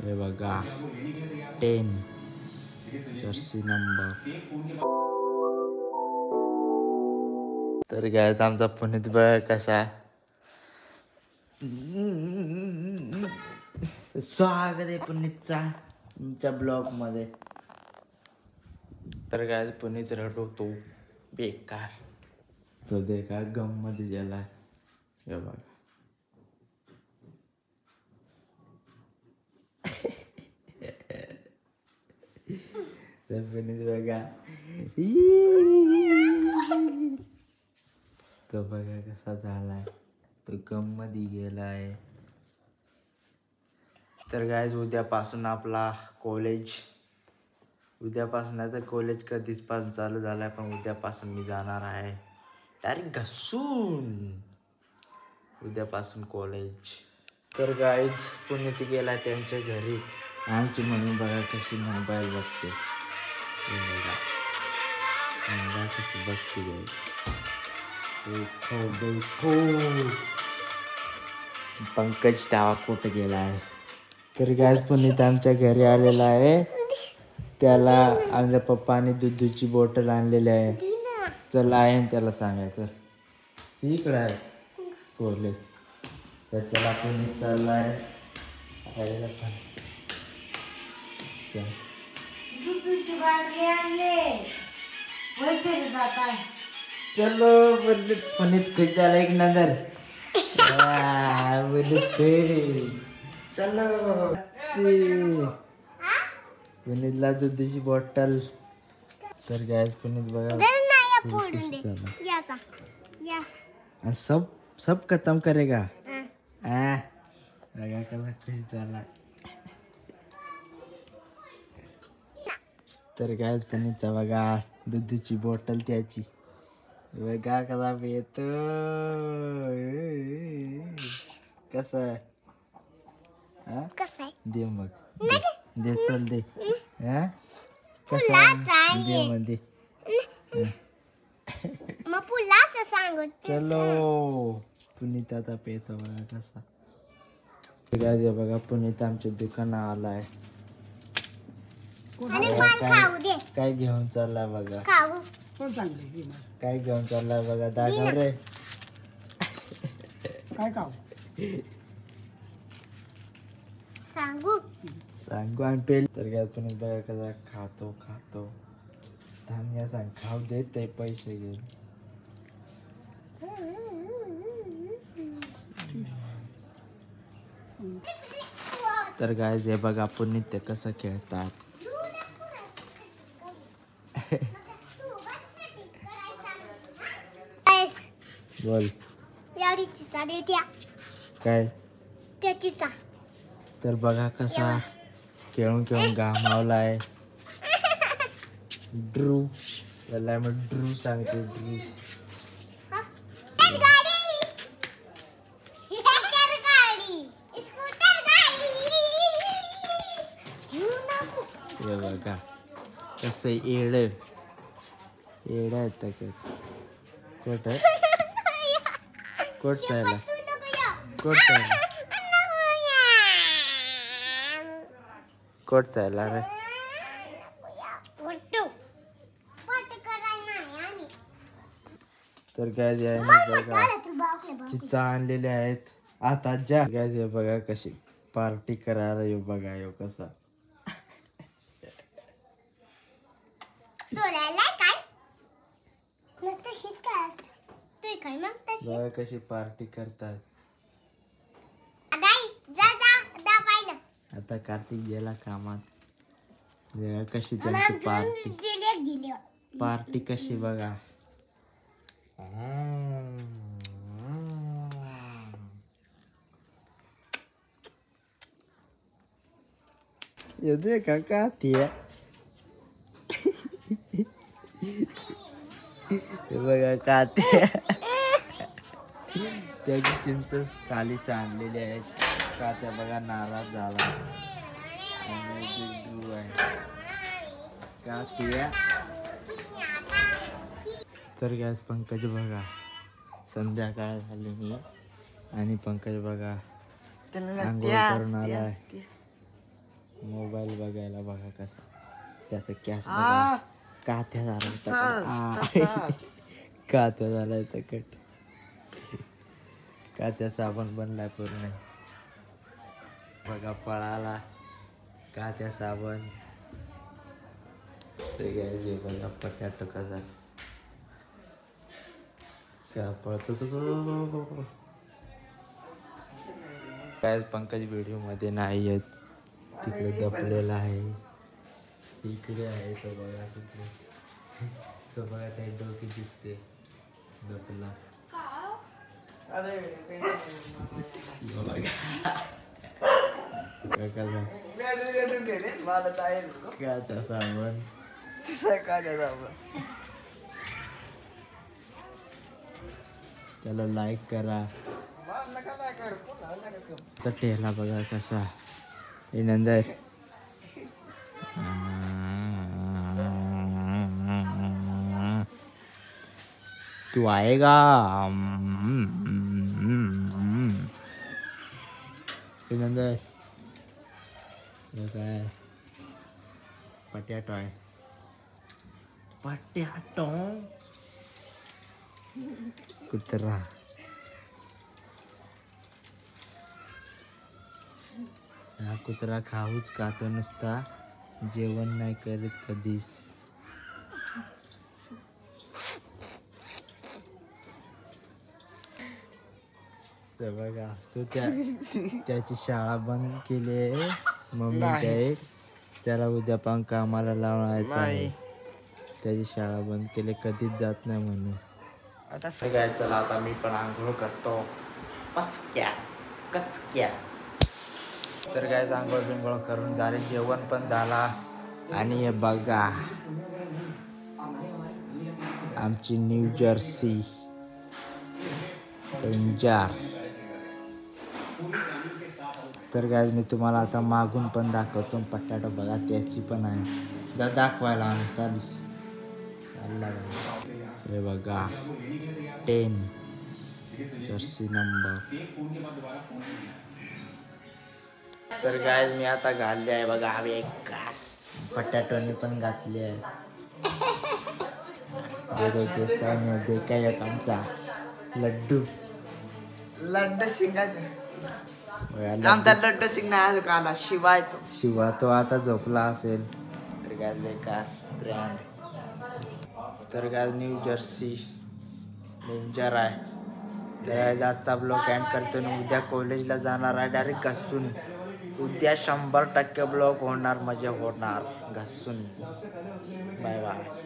हे बघा 10 Jersey number. तर काय आमचा पुनीत बघा कसा. स्वागत आहे पुनीतचा तुमच्या ब्लॉग मध्ये. तर काय पुनीत रडवतो बेकार. तो देखा गम मध्ये गेला. हे बघा तर पुनीत बघा तो बघा कसा झालाय. तो गम मध्ये गेलाय. तर गायज उद्यापासून आपला कॉलेज. उद्यापासून तर कॉलेज कधीच पासून चालू झालाय, पण उद्यापासून मी जाणार आहे डायरेक्ट घसून. उद्यापासून कॉलेज. तर गायज पुण्यात गेला त्यांच्या घरी. आमची मम्मी बघा कशी मोबाईल बघते. कशी बघते पंकज टावा कुठे गेला आहे. तर गॅस पुनीत आमच्या घरी आलेला आहे. त्याला आमच्या पप्पाने दुधाची बॉटल आणलेली आहे. चला आहे त्याला सांगायचं इकडे आहे कोरले. तर चला पुनीत चालला आहे. चलो पुनीत खुश झाला एक नजर. चलो पुनीतला दुधाची बॉटल. तर गॅस पुनीत बघा सब सब खत्म करेगा. बघा कसा खुश झाला. तर गॅस पुनीतचा बघा दुधाची बॉटल त्याची बघा कसा येत. कसं आहे दे मग दे चल दे. दे चलो पुनीत आता पेतो बघा कसा. बघा पुनीत आमच्या दुकानात आलाय. काय घेऊन चाललाय बघा. काय घेऊन चाललाय बघा दादा रे. काय खाऊ सांगू आणि पेल. तर काय पुनीत बघा कसा खातो धान्या सांग खाऊ देत ते पैसे घेऊन. तर काय हे बघा पुनीत ते कसं खेळतात. बोल काय तर बघा कसा खेळून घामावलाय. ड्रू त्याला मग ड्रू सांगते. ड्रू हे बघा कसं येड येत कोट चायला कोट चायला रे. तर गॅस बघा चिचा आणलेले आहेत. आता ज्या गॅस हे बघा कशी पार्टी करायला येऊ बघा यो कसा. बघा कशी पार्टी करतात. आता कार्तिक गेला कामात. बघा कशी त्यांची पार्टी कशी बघा. ये देखा खाती है. बघा खाते. त्याची चिंच खाली सांडलेली आहे. कात्या बघा नाराज झाला. तर गॅस पंकज बघा संध्याकाळ झाली आणि पंकज बघा आंघोळ करून आलाय. मोबाईल बघायला बघा कसा त्याचा कॅस बघा कात्या झाला कात्या झालाय तकट कात्या साबण बनलाय पूर्ण बघा पळाला कात्या साबण ते घ्यायचे बघा पट्ट्या कसा काय पळतो तो काय पंकज व्हिडिओ मध्ये नाही आहेत तिकडे गपलेला आहे इकडे आहे तो बघा तिकडे तो बघा त्या डोकी दिसते गपला काय साबण त्याला लाईक करा टेला बघा कसा नंतर तू आएगा नंतर काय पट्याटो आहे पट्याटो कुत्रा हा कुत्रा खाऊच खातो नुसता जेवण नाही करत कधीच तर बघा तो त्याची शाळा बंद केली आहे मम्मी काय त्याला उद्या पण कामाला लावायचं आहे त्याची शाळा बंद केली कधीच जात नाही म्हणून आता सगळ्या चला आता मी पण आंघोळ करतो पचक्या कचक्या तर काय आंघोळ बिंघोळ करून झाले जेवण पण झाला आणि हे बघा आमची न्यू जर्सी डेंजर तर काय मी तुम्हाला आता मागून पण दाखवतो पट्टाटो बघा त्याची पण आहे दाखवायला चालला हे बघा 10 जर्सी नंबर तर काय मी आता घालले आहे बघा हवी एक पट्टाटोने पण घातली आहे केसांमध्ये काय एक आमचा लड्डू आमचा लड्डू सिंग नाही आला शिवाय तो आता झोपला असेल तर काय बेकार ब्रँड तर काय न्यू जर्सी डेंजर आहे तर आजचा ब्लॉग एंड करतो आणि उद्या कॉलेजला जाणार आहे डायरेक्ट घासून उद्या 100% ब्लॉग होणार मजा होणार घासून बाय बाय